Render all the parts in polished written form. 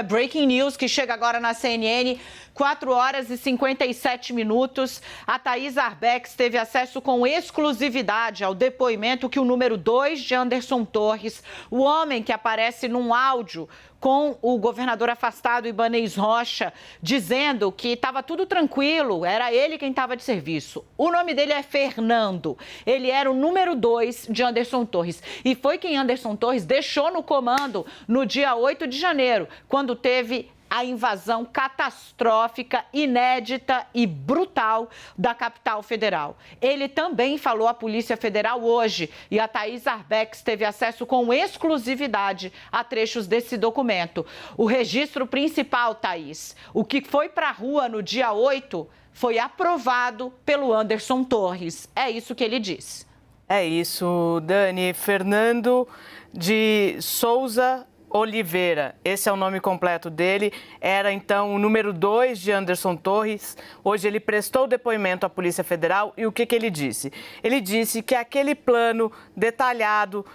é Breaking News, que chega agora na CNN, 4 horas e 57 minutos. A Thaís Arbex teve acesso com exclusividade ao depoimento que o número 2 de Anderson Torres, o homem que aparece num áudio com o governador afastado Ibanez Rocha, dizendo que estava tudo tranquilo, era ele quem estava de serviço. O nome dele é Fernando, ele era o número 2 de Anderson Torres e foi quem Anderson Torres deixou no comando no dia 8 de janeiro, quando teve a invasão catastrófica, inédita e brutal da capital federal. Ele também falou à Polícia Federal hoje e a Thaís Arbex teve acesso com exclusividade a trechos desse documento. O registro principal, Thaís, o que foi para a rua no dia 8, foi aprovado pelo Anderson Torres. É isso que ele disse. É isso, Dani. Fernando de Souza Oliveira, esse é o nome completo dele, era então o número 2 de Anderson Torres. Hoje ele prestou depoimento à Polícia Federal e o que ele disse? Ele disse que aquele plano detalhado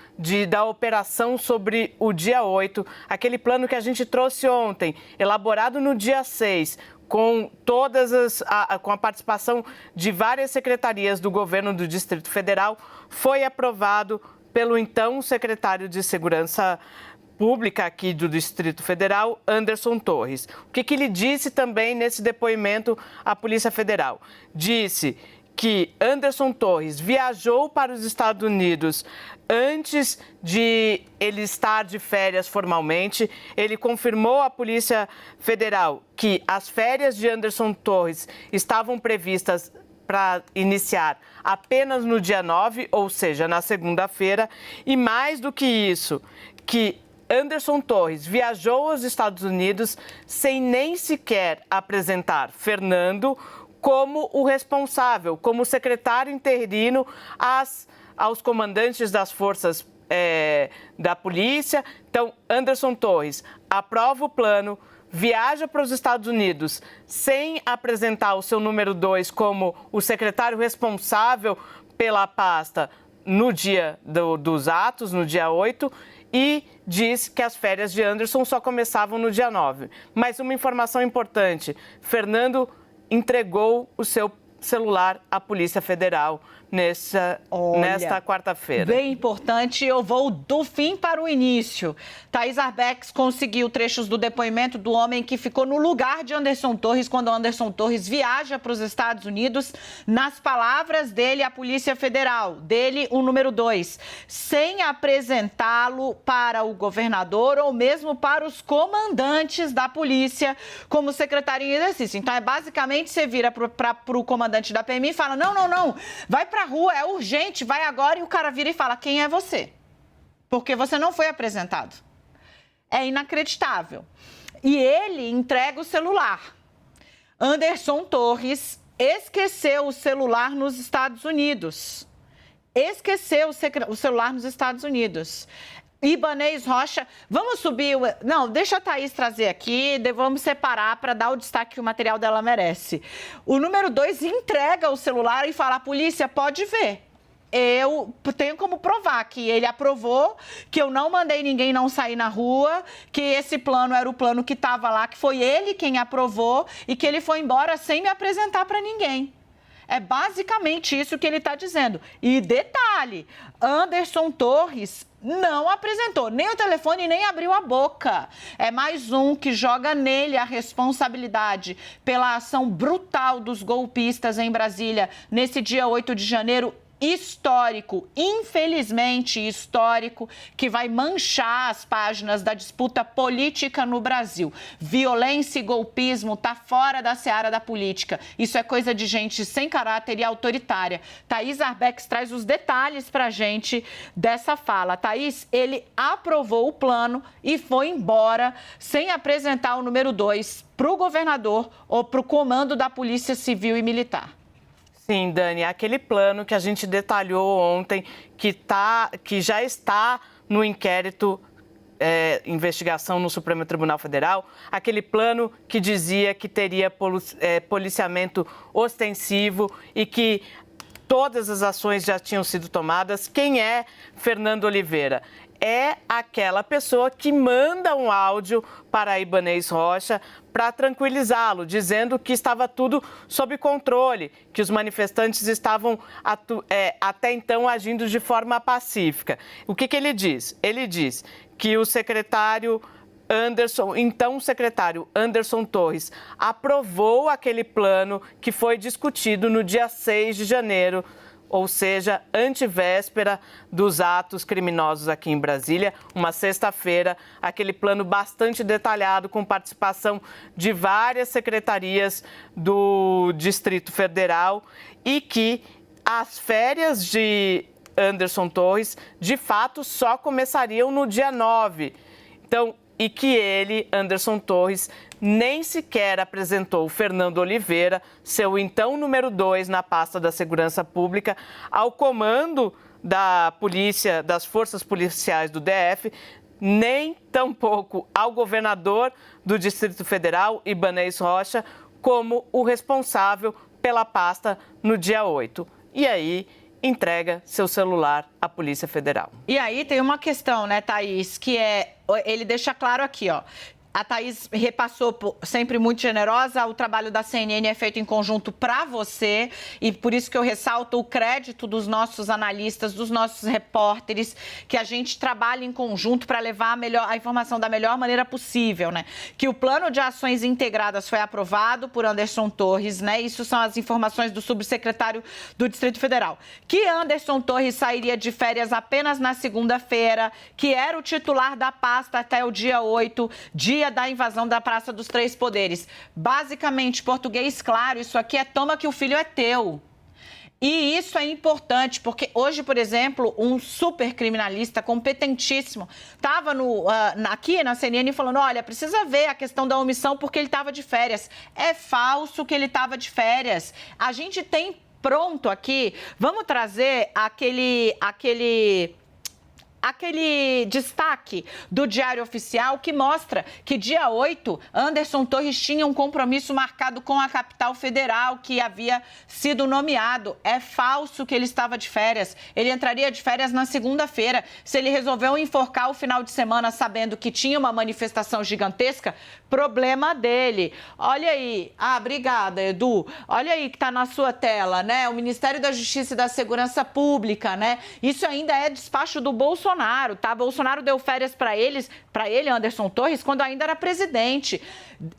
da operação sobre o dia 8, aquele plano que a gente trouxe ontem, elaborado no dia 6, com com a participação de várias secretarias do governo do Distrito Federal, foi aprovado pelo então secretário de Segurança Pública aqui do Distrito Federal, Anderson Torres. O que ele disse também nesse depoimento à Polícia Federal? Disse que Anderson Torres viajou para os Estados Unidos antes de ele estar de férias formalmente. Ele confirmou à Polícia Federal que as férias de Anderson Torres estavam previstas para iniciar apenas no dia 9, ou seja, na segunda-feira. E mais do que isso, que Anderson Torres viajou aos Estados Unidos sem nem sequer apresentar Fernando como o responsável, como secretário interino aos comandantes das forças da polícia. Então, Anderson Torres aprova o plano, viaja para os Estados Unidos sem apresentar o seu número 2 como o secretário responsável pela pasta no dia dos atos, no dia 8, e diz que as férias de Anderson só começavam no dia 9. Mas uma informação importante, Fernando entregou o seu celular à Polícia Federal nesta quarta-feira. Bem importante, eu vou do fim para o início. Thaís Arbex conseguiu trechos do depoimento do homem que ficou no lugar de Anderson Torres quando Anderson Torres viaja para os Estados Unidos. Nas palavras dele, a Polícia Federal, dele o número 2, sem apresentá-lo para o governador ou mesmo para os comandantes da polícia como secretário em exercício. Então, basicamente, você vira para o comandante da PM e fala, não, vai pra rua, é urgente, vai agora, e o cara vira e fala, quem é você? Porque você não foi apresentado. É inacreditável. E ele entrega o celular. Anderson Torres esqueceu o celular nos Estados Unidos. Esqueceu o celular nos Estados Unidos. Ibanez Rocha, vamos subir... Não, deixa a Thaís trazer aqui, vamos separar para dar o destaque que o material dela merece. O número 2 entrega o celular e fala, polícia, pode ver. Eu tenho como provar que ele aprovou, que eu não mandei ninguém não sair na rua, que esse plano era o plano que estava lá, que foi ele quem aprovou e que ele foi embora sem me apresentar para ninguém. É basicamente isso que ele está dizendo. E detalhe, Anderson Torres não apresentou nem o telefone, nem abriu a boca. É mais um que joga nele a responsabilidade pela ação brutal dos golpistas em Brasília nesse dia 8 de janeiro. Histórico, infelizmente histórico, que vai manchar as páginas da disputa política no Brasil. Violência e golpismo está fora da seara da política. Isso é coisa de gente sem caráter e autoritária. Thaís Arbex traz os detalhes para a gente dessa fala. Thaís, ele aprovou o plano e foi embora sem apresentar o número 2 para o governador ou para o comando da Polícia Civil e Militar. Sim, Dani, aquele plano que a gente detalhou ontem, que já está no inquérito, investigação no Supremo Tribunal Federal, aquele plano que dizia que teria policiamento ostensivo e que todas as ações já tinham sido tomadas. Quem é Fernando Oliveira? é aquela pessoa que manda um áudio para Ibanez Rocha para tranquilizá-lo, dizendo que estava tudo sob controle, que os manifestantes estavam até então agindo de forma pacífica. O que ele diz? Ele diz que o secretário Anderson Torres aprovou aquele plano que foi discutido no dia 6 de janeiro, ou seja, antevéspera dos atos criminosos aqui em Brasília, uma sexta-feira, aquele plano bastante detalhado com participação de várias secretarias do Distrito Federal e que as férias de Anderson Torres, de fato, só começariam no dia 9. Então, e que ele, Anderson Torres, nem sequer apresentou o Fernando Oliveira, seu então número 2 na pasta da Segurança Pública, ao comando da polícia, das forças policiais do DF, nem tampouco ao governador do Distrito Federal, Ibanez Rocha, como o responsável pela pasta no dia 8. E aí entrega seu celular à Polícia Federal. E aí tem uma questão, né, Thaís, que ele deixa claro aqui, ó. A Thaís repassou, sempre muito generosa, o trabalho da CNN é feito em conjunto para você e por isso que eu ressalto o crédito dos nossos analistas, dos nossos repórteres, que a gente trabalha em conjunto para levar a informação da melhor maneira possível, né? Que o plano de ações integradas foi aprovado por Anderson Torres, né? Isso são as informações do subsecretário do Distrito Federal. Que Anderson Torres sairia de férias apenas na segunda-feira, que era o titular da pasta até o dia 8, dia da invasão da Praça dos Três Poderes. Basicamente, português claro, isso aqui é toma que o filho é teu. E isso é importante, porque hoje, por exemplo, um super criminalista competentíssimo estava aqui na CNN falando, olha, precisa ver a questão da omissão porque ele estava de férias. É falso que ele estava de férias. A gente tem pronto aqui, vamos trazer aquele destaque do Diário Oficial que mostra que dia 8, Anderson Torres tinha um compromisso marcado com a capital federal que havia sido nomeado. É falso que ele estava de férias. Ele entraria de férias na segunda-feira. Se ele resolveu enforcar o final de semana sabendo que tinha uma manifestação gigantesca, problema dele. Olha aí. Ah, obrigada, Edu. Olha aí que está na sua tela, né? O Ministério da Justiça e da Segurança Pública, né? Isso ainda é despacho do Bolsonaro, tá? Bolsonaro deu férias para ele, Anderson Torres, quando ainda era presidente.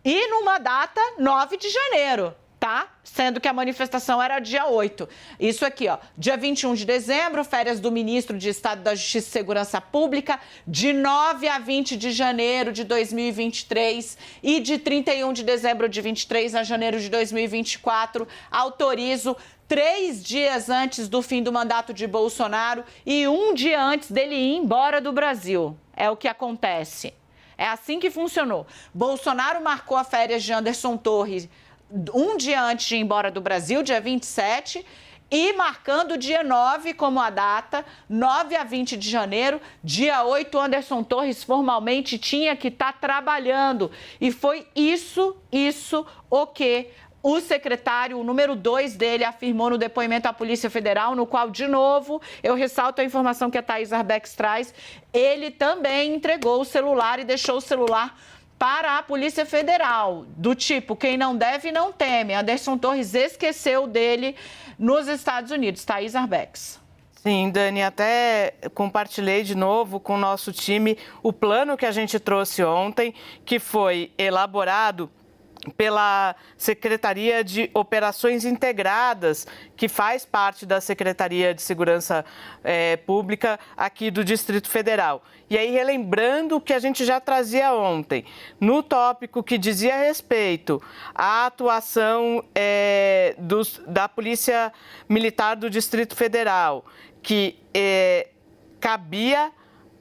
E numa data 9 de janeiro, tá? Sendo que a manifestação era dia 8. Isso aqui, ó, dia 21 de dezembro, férias do ministro de Estado da Justiça e Segurança Pública, de 9 a 20 de janeiro de 2023 e de 31 de dezembro de 23 a janeiro de 2024, autorizo 3 dias antes do fim do mandato de Bolsonaro e 1 dia antes dele ir embora do Brasil. É o que acontece. É assim que funcionou. Bolsonaro marcou as férias de Anderson Torres 1 dia antes de ir embora do Brasil, dia 27, e marcando o dia 9 como a data, 9 a 20 de janeiro, dia 8, Anderson Torres formalmente tinha que estar trabalhando. E foi isso o que o secretário, o número 2 dele, afirmou no depoimento à Polícia Federal, no qual, de novo, eu ressalto a informação que a Thaís Arbex traz, ele também entregou o celular e deixou o celular para a Polícia Federal, do tipo, quem não deve, não teme. Anderson Torres esqueceu dele nos Estados Unidos. Thaís Arbex. Sim, Dani, até compartilhei de novo com o nosso time o plano que a gente trouxe ontem, que foi elaborado pela Secretaria de Operações Integradas, que faz parte da Secretaria de Segurança Pública aqui do Distrito Federal. E aí, relembrando o que a gente já trazia ontem, no tópico que dizia respeito à atuação da Polícia Militar do Distrito Federal, que cabia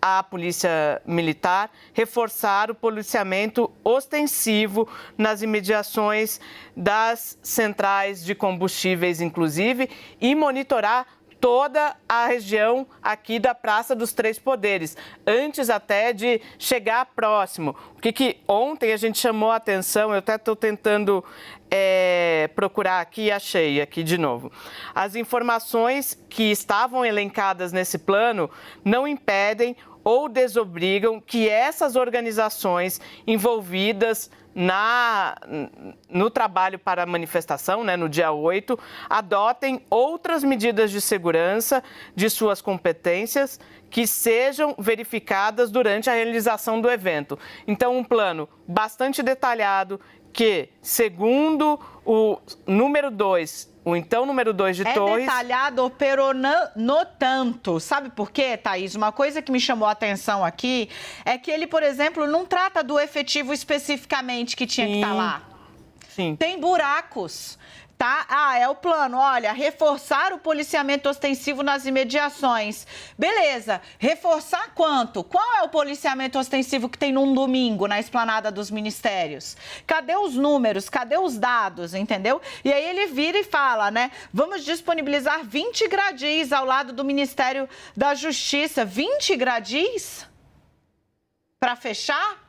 à Polícia Militar reforçar o policiamento ostensivo nas imediações das centrais de combustíveis, inclusive, e monitorar toda a região aqui da Praça dos Três Poderes, antes até de chegar próximo. O que ontem a gente chamou a atenção, eu até estou tentando procurar aqui e achei aqui de novo. As informações que estavam elencadas nesse plano não impedem ou desobrigam que essas organizações envolvidas no trabalho para a manifestação, né, no dia 8, adotem outras medidas de segurança de suas competências que sejam verificadas durante a realização do evento. Então, um plano bastante detalhado que, segundo o número 2, o então número 2 de Torres... É detalhado, pero no tanto. Sabe por quê, Thaís? Uma coisa que me chamou a atenção aqui é que ele, por exemplo, não trata do efetivo especificamente que tinha que estar lá. Sim. Tem buracos. Tá? É o plano, olha, reforçar o policiamento ostensivo nas imediações. Beleza, reforçar quanto? Qual é o policiamento ostensivo que tem num domingo na esplanada dos ministérios? Cadê os números? Cadê os dados, entendeu? E aí ele vira e fala, né, vamos disponibilizar 20 gradis ao lado do Ministério da Justiça. 20 gradis? Para fechar?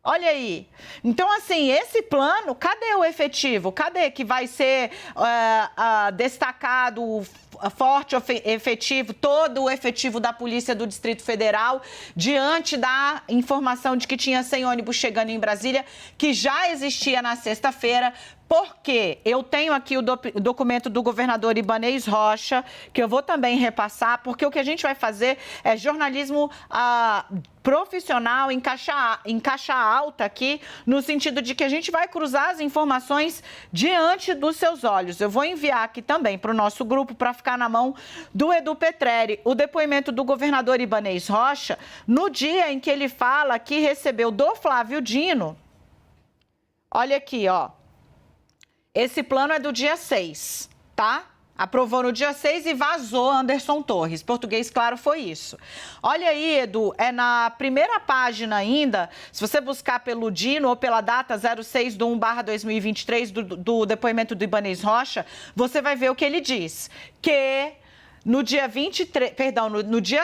Olha aí. Então, assim, esse plano, cadê o efetivo? Cadê que vai ser destacado, forte, efetivo, todo o efetivo da Polícia do Distrito Federal, diante da informação de que tinha 100 ônibus chegando em Brasília, que já existia na sexta-feira? Porque eu tenho aqui o documento do governador Ibanez Rocha, que eu vou também repassar, porque o que a gente vai fazer é jornalismo profissional em caixa alta aqui, no sentido de que a gente vai cruzar as informações diante dos seus olhos. Eu vou enviar aqui também para o nosso grupo, para ficar na mão do Edu Petrelli, o depoimento do governador Ibanez Rocha, no dia em que ele fala que recebeu do Flávio Dino. Olha aqui, ó. Esse plano é do dia 6, tá? Aprovou no dia 6 e vazou Anderson Torres. Português, claro, foi isso. Olha aí, Edu, é na primeira página ainda, se você buscar pelo Dino ou pela data 06/1/2023 do depoimento do Ibanez Rocha, você vai ver o que ele diz. Que no dia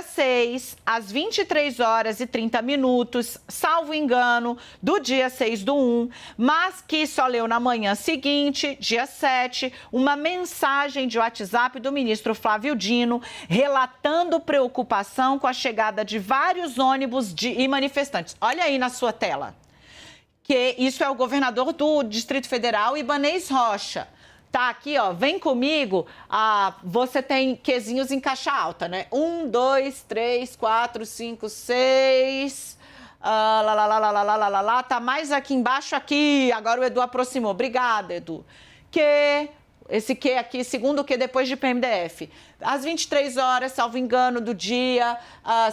6, às 23h30, salvo engano, do dia 6/1, mas que só leu na manhã seguinte, dia 7, uma mensagem de WhatsApp do ministro Flávio Dino relatando preocupação com a chegada de vários ônibus e manifestantes. Olha aí na sua tela. Que isso é o governador do Distrito Federal, Ibanez Rocha. Tá aqui, ó, vem comigo, você tem quezinhos em caixa alta, né? 1, 2, 3, 4, 5, 6, tá mais aqui embaixo, aqui, agora o Edu aproximou, obrigada, Edu. Esse que aqui, segundo que depois de PMDF. Às 23h, salvo engano, do dia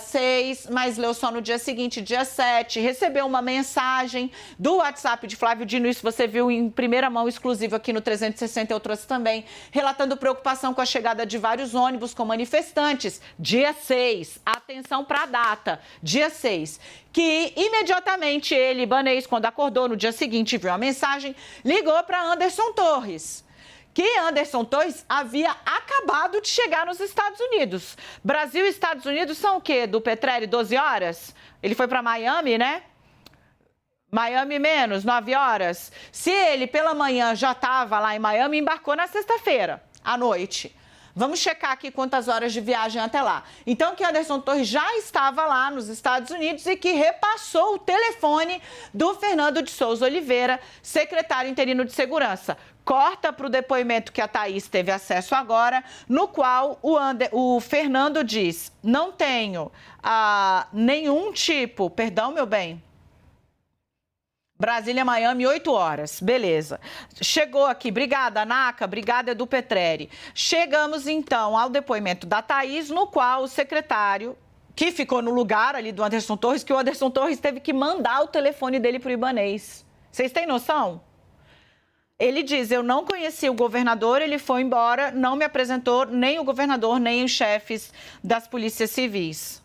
6, mas leu só no dia seguinte, dia 7, recebeu uma mensagem do WhatsApp de Flávio Dino, isso você viu em primeira mão, exclusivo aqui no 360, eu trouxe também, relatando preocupação com a chegada de vários ônibus com manifestantes, dia 6, atenção para a data, dia 6, que imediatamente ele, Ibanez, quando acordou no dia seguinte, viu a mensagem, ligou para Anderson Torres. Que Anderson Torres havia acabado de chegar nos Estados Unidos. Brasil e Estados Unidos são o quê? Do Petrelli, 12 horas? Ele foi para Miami, né? Miami menos, 9 horas. Se ele, pela manhã, já estava lá em Miami, embarcou na sexta-feira, à noite. Vamos checar aqui quantas horas de viagem até lá. Então, que Anderson Torres já estava lá nos Estados Unidos e que repassou o telefone do Fernando de Souza Oliveira, secretário interino de Segurança. Corta para o depoimento que a Thaís teve acesso agora, no qual o Fernando diz, não tenho nenhum tipo, perdão, meu bem, Brasília, Miami, 8 horas, beleza. Chegou aqui, obrigada, Naca, obrigada, Edu Petrelli. Chegamos, então, ao depoimento da Thaís, no qual o secretário, que ficou no lugar ali do Anderson Torres, que o Anderson Torres teve que mandar o telefone dele para o Ibanez. Vocês têm noção? Ele diz, eu não conheci o governador, ele foi embora, não me apresentou nem o governador, nem os chefes das polícias civis.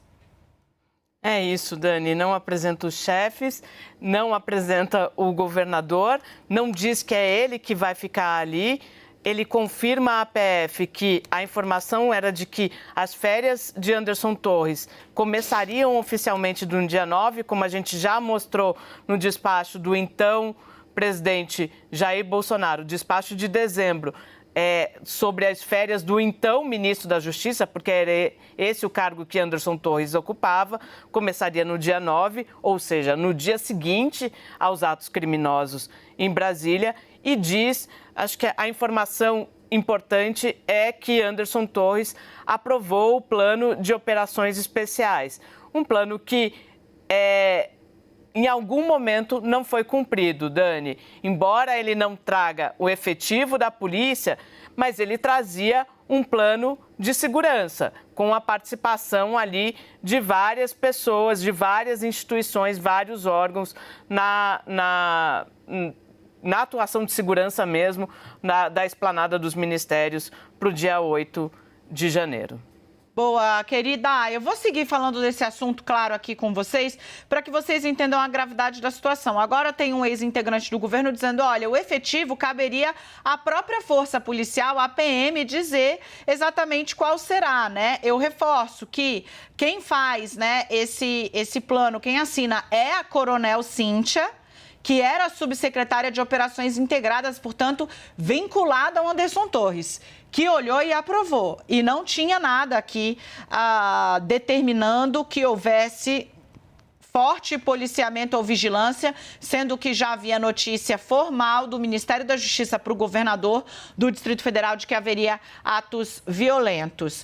É isso, Dani, não apresenta os chefes, não apresenta o governador, não diz que é ele que vai ficar ali. Ele confirma à PF que a informação era de que as férias de Anderson Torres começariam oficialmente no dia 9, como a gente já mostrou no despacho do então presidente Jair Bolsonaro, despacho de dezembro. sobre as férias do então ministro da Justiça, porque era esse o cargo que Anderson Torres ocupava, começaria no dia 9, ou seja, no dia seguinte aos atos criminosos em Brasília, e diz, acho que a informação importante é que Anderson Torres aprovou o plano de operações especiais, um plano que em algum momento não foi cumprido, Dani. Embora ele não traga o efetivo da polícia, mas ele trazia um plano de segurança, com a participação ali de várias pessoas, de várias instituições, vários órgãos na atuação de segurança mesmo da esplanada dos ministérios para o dia 8 de janeiro. Boa, querida. Eu vou seguir falando desse assunto, claro, aqui com vocês, para que vocês entendam a gravidade da situação. Agora tem um ex-integrante do governo dizendo, olha, o efetivo caberia à própria força policial, a PM, dizer exatamente qual será, né? Eu reforço que quem faz, né, esse plano, quem assina é a Coronel Cíntia, que era subsecretária de Operações Integradas, portanto, vinculada ao Anderson Torres, que olhou e aprovou. E não tinha nada aqui determinando que houvesse forte policiamento ou vigilância, sendo que já havia notícia formal do Ministério da Justiça para o governador do Distrito Federal de que haveria atos violentos.